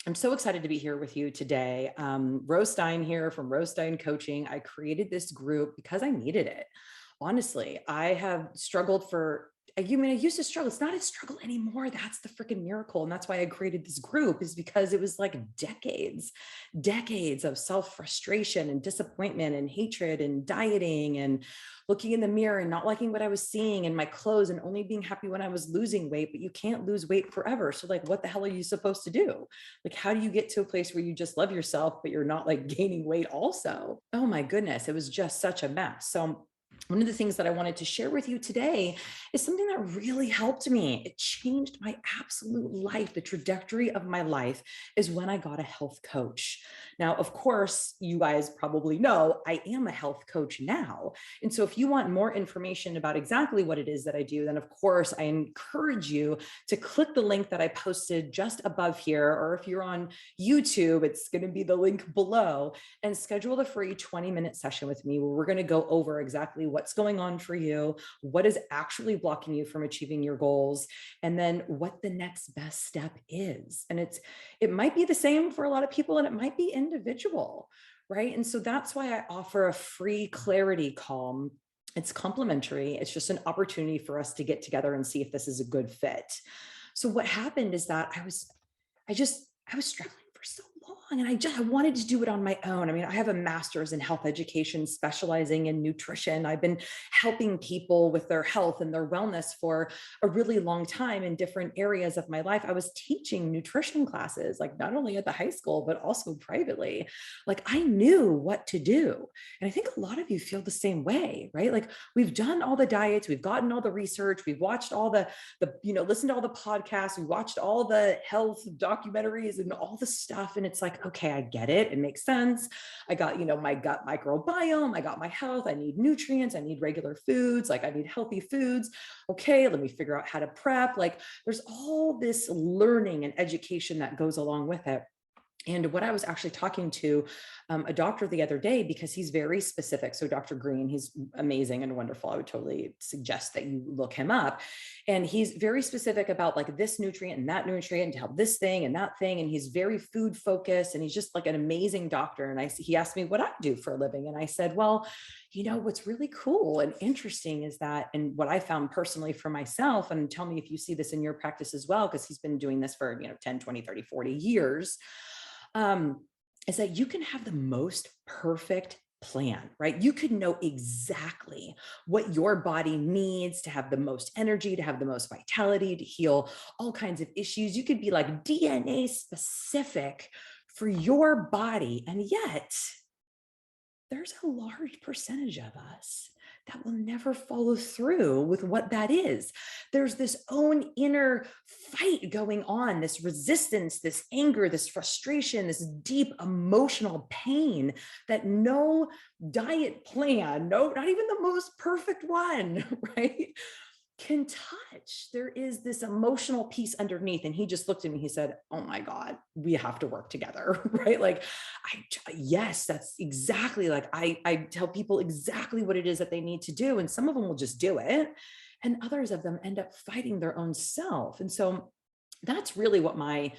I'm so excited to be here with you today. Rose Stein here from Rose Stein Coaching. I created this group because I needed it. Honestly, I have struggled for, I used to struggle. It's not a struggle anymore. That's the freaking miracle. And that's why I created this group, is because it was like decades of self-frustration and disappointment and hatred and dieting and looking in the mirror and not liking what I was seeing in my clothes and only being happy when I was losing weight. But you can't lose weight forever. So like, what the hell are you supposed to do? Like, how do you get to a place where you just love yourself, but you're not like gaining weight also? Oh my goodness, it was just such a mess. So one of the things that I wanted to share with you today is something that really helped me. It changed my absolute life. The trajectory of my life is when I got a health coach. Now, of course, you guys probably know I am a health coach now. And so if you want more information about exactly what it is that I do, then of course, I encourage you to click the link that I posted just above here, or if you're on YouTube, it's going to be the link below, and schedule the free 20-minute session with me where we're going to go over exactly what's going on for you, what is actually blocking you from achieving your goals, and then what the next best step is. And it might be the same for a lot of people, and it might be individual, right? And so that's why I offer a free clarity call. It's complimentary. It's just an opportunity for us to get together and see if this is a good fit. So what happened is that I was struggling for so long, and I wanted to do it on my own. I mean, I have a master's in health education specializing in nutrition. I've been helping people with their health and their wellness for a really long time in different areas of my life. I was teaching nutrition classes, like not only at the high school, but also privately. Like I knew what to do. And I think a lot of you feel the same way, right? Like we've done all the diets, we've gotten all the research, we've watched all the listened to all the podcasts, we watched all the health documentaries and all the stuff. And it's like, okay, I get it. It makes sense. I got, my gut microbiome. I got my health. I need nutrients. I need regular foods. Like I need healthy foods. Okay, let me figure out how to prep. Like there's all this learning and education that goes along with it. And what I was actually talking to a doctor the other day, because he's very specific. So Dr. Green, he's amazing and wonderful. I would totally suggest that you look him up. And he's very specific about like this nutrient and that nutrient to help this thing and that thing. And he's very food focused, and he's just like an amazing doctor. And he asked me what I do for a living. And I said, well, what's really cool and interesting is that, and what I found personally for myself, and tell me if you see this in your practice as well, because he's been doing this for, 10, 20, 30, 40 years. Is that you can have the most perfect plan, right? You could know exactly what your body needs to have the most energy, to have the most vitality, to heal all kinds of issues. You could be like DNA specific for your body. And yet there's a large percentage of us that will never follow through with what that is. There's this own inner fight going on, this resistance, this anger, this frustration, this deep emotional pain that no diet plan, not even the most perfect one, right, can touch. There is this emotional piece underneath. And he just looked at me, he said, oh my God, we have to work together, right? Like, yes, that's exactly like, I tell people exactly what it is that they need to do. And some of them will just do it. And others of them end up fighting their own self. And so that's really what my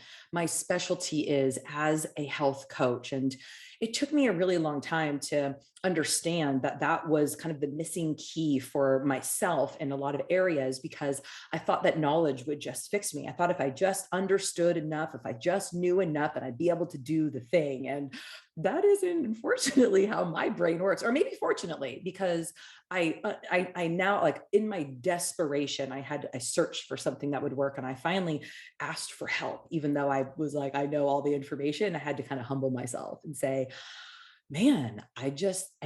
specialty is as a health coach. And it took me a really long time to understand that that was kind of the missing key for myself in a lot of areas, because I thought that knowledge would just fix me. I thought if I just understood enough, if I just knew enough, and I'd be able to do the thing. And that isn't, unfortunately, how my brain works, or maybe fortunately, because I now, like in my desperation, I searched for something that would work, and I finally asked for help, even though I was like, I know all the information. I had to kind of humble myself and say, man, I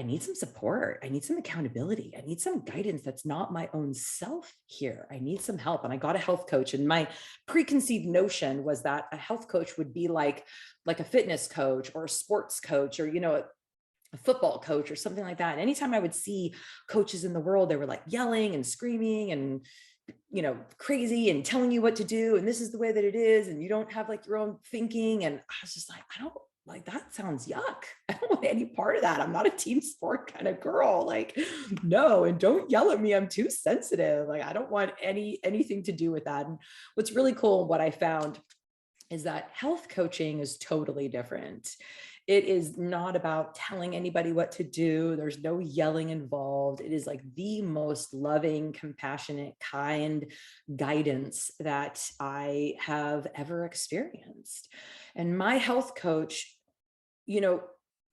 need some support. I need some accountability. I need some guidance that's not my own self here. I need some help. And I got a health coach. And my preconceived notion was that a health coach would be like a fitness coach or a sports coach, or, a football coach or something like that. And anytime I would see coaches in the world, they were like yelling and screaming and crazy and telling you what to do. And this is the way that it is. And you don't have like your own thinking. And I was just like, I don't like, that sounds yuck. I don't want any part of that. I'm not a team sport kind of girl. Like, no, and don't yell at me. I'm too sensitive. Like, I don't want anything to do with that. And what's really cool, what I found is that health coaching is totally different. It is not about telling anybody what to do. There's no yelling involved. It is like the most loving, compassionate, kind guidance that I have ever experienced. And my health coach,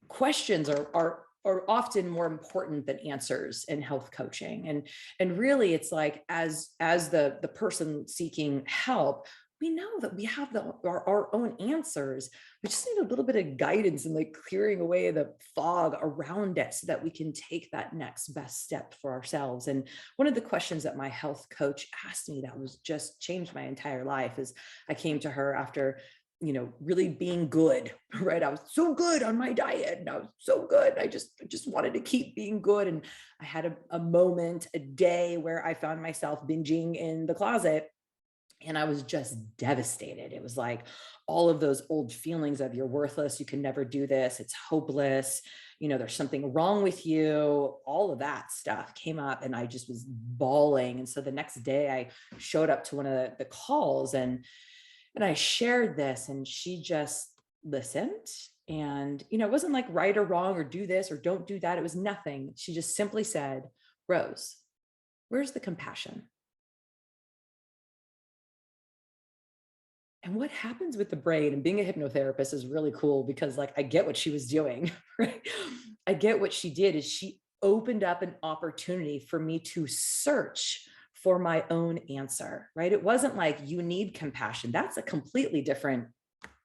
questions are often more important than answers in health coaching. And really it's like, as the person seeking help, we know that we have our own answers. We just need a little bit of guidance and like clearing away the fog around it so that we can take that next best step for ourselves. And one of the questions that my health coach asked me that was just changed my entire life is, I came to her after really being good, right? I was so good on my diet and I was so good. I just wanted to keep being good. And I had a moment, a day where I found myself binging in the closet. And I was just devastated. It was like all of those old feelings of you're worthless, you can never do this, it's hopeless, there's something wrong with you. All of that stuff came up and I just was bawling. And so the next day I showed up to one of the calls and I shared this and she just listened. And, it wasn't like right or wrong or do this or don't do that. It was nothing. She just simply said, Rose, where's the compassion? And what happens with the brain, and being a hypnotherapist is really cool because like, I get what she was doing, right? I get what she did is she opened up an opportunity for me to search for my own answer, right? It wasn't like you need compassion. That's a completely different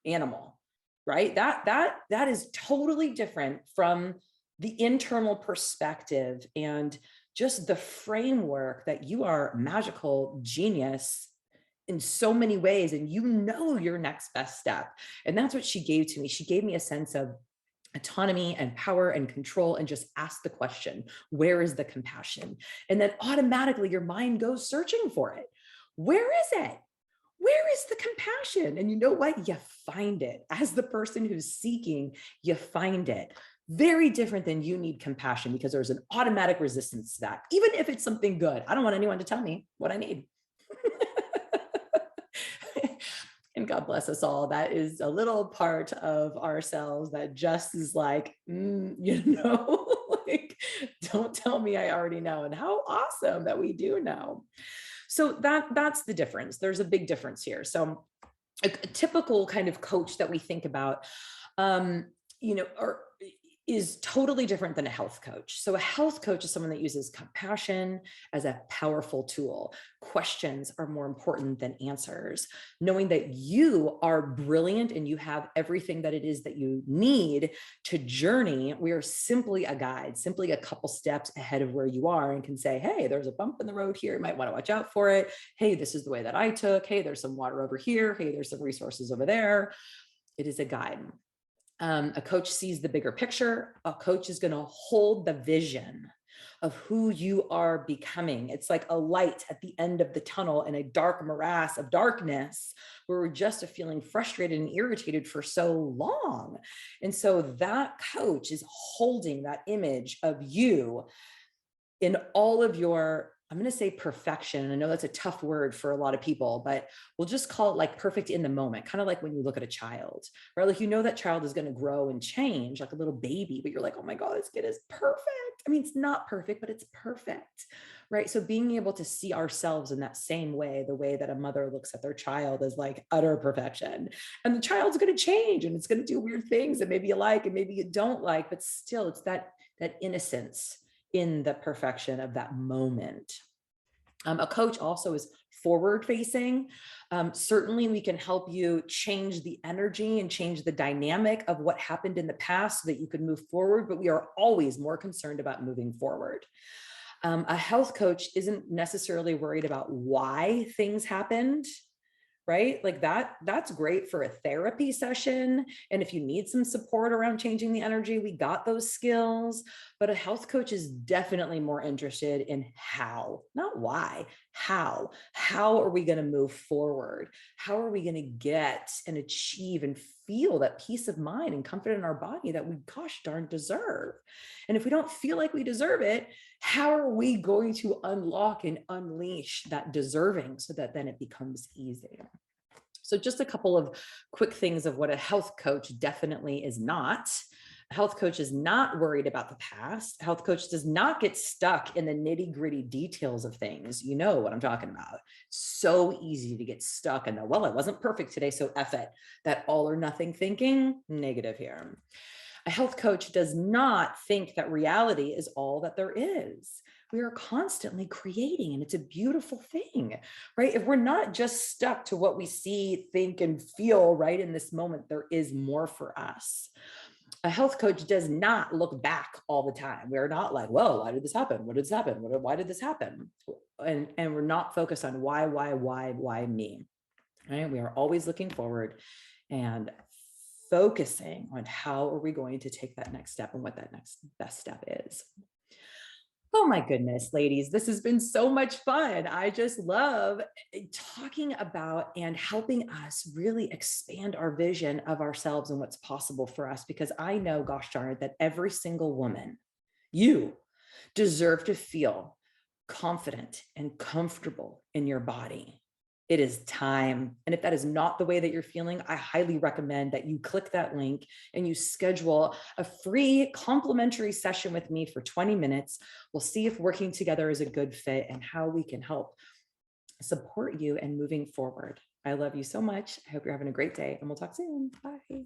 animal, right? That is totally different from the internal perspective and just the framework that you are magical genius in so many ways, and your next best step. And that's what she gave to me. She gave me a sense of autonomy and power and control, and just ask the question, where is the compassion? And then automatically your mind goes searching for it. Where is it? Where is the compassion? And you know what? You find it. As the person who's seeking, you find it. Very different than you need compassion, because there's an automatic resistance to that. Even if it's something good, I don't want anyone to tell me what I need. And God bless us all. That is a little part of ourselves that just is like, like, don't tell me I already know. And how awesome that we do know. So that's the difference. There's a big difference here. So a typical kind of coach that we think about, is totally different than a health coach. So a health coach is someone that uses compassion as a powerful tool. Questions are more important than answers. Knowing that you are brilliant and you have everything that it is that you need to journey. We are simply a guide, simply a couple steps ahead of where you are, and can say, hey, there's a bump in the road here. You might want to watch out for it. Hey, this is the way that I took. Hey, there's some water over here. Hey, there's some resources over there. It is a guide. A coach sees the bigger picture. A coach is going to hold the vision of who you are becoming. It's like a light at the end of the tunnel in a dark morass of darkness where we're just feeling frustrated and irritated for so long. And so that coach is holding that image of you in all of your, I'm going to say perfection. I know that's a tough word for a lot of people, but we'll just call it like perfect in the moment. Kind of like when you look at a child, right? Like, that child is going to grow and change like a little baby, but you're like, oh my God, this kid is perfect. I mean, it's not perfect, but it's perfect, right? So being able to see ourselves in that same way, the way that a mother looks at their child is like utter perfection. And the child's going to change and it's going to do weird things that maybe you like and maybe you don't like, but still it's that innocence in the perfection of that moment. A coach also is forward facing. Certainly we can help you change the energy and change the dynamic of what happened in the past so that you can move forward, but we are always more concerned about moving forward. A health coach isn't necessarily worried about why things happened, right? Like that's great for a therapy session. And if you need some support around changing the energy, we got those skills. But a health coach is definitely more interested in how, not why. How are we going to move forward? How are we going to get and achieve and feel that peace of mind and comfort in our body that we gosh darn deserve? And if we don't feel like we deserve it, how are we going to unlock and unleash that deserving so that then it becomes easy? So just a couple of quick things of what a health coach definitely is not. A health coach is not worried about the past. A health coach does not get stuck in the nitty-gritty details of things. You know what I'm talking about. So easy to get stuck in the, well, I wasn't perfect today, so F it. That all or nothing thinking, negative here. A health coach does not think that reality is all that there is. We are constantly creating, and it's a beautiful thing, right? If we're not just stuck to what we see, think, and feel right in this moment, there is more for us. A health coach does not look back all the time. We're not like, well, why did this happen? What did this happen? Why did this happen? And we're not focused on why me, right? We are always looking forward and focusing on how are we going to take that next step and what that next best step is. Oh my goodness, ladies, this has been so much fun. I just love talking about and helping us really expand our vision of ourselves and what's possible for us, because I know, gosh darn it, that every single woman, you deserve to feel confident and comfortable in your body. It is time. And if that is not the way that you're feeling, I highly recommend that you click that link and you schedule a free complimentary session with me for 20 minutes. We'll see if working together is a good fit and how we can help support you and moving forward. I love you so much. I hope you're having a great day, and we'll talk soon. Bye.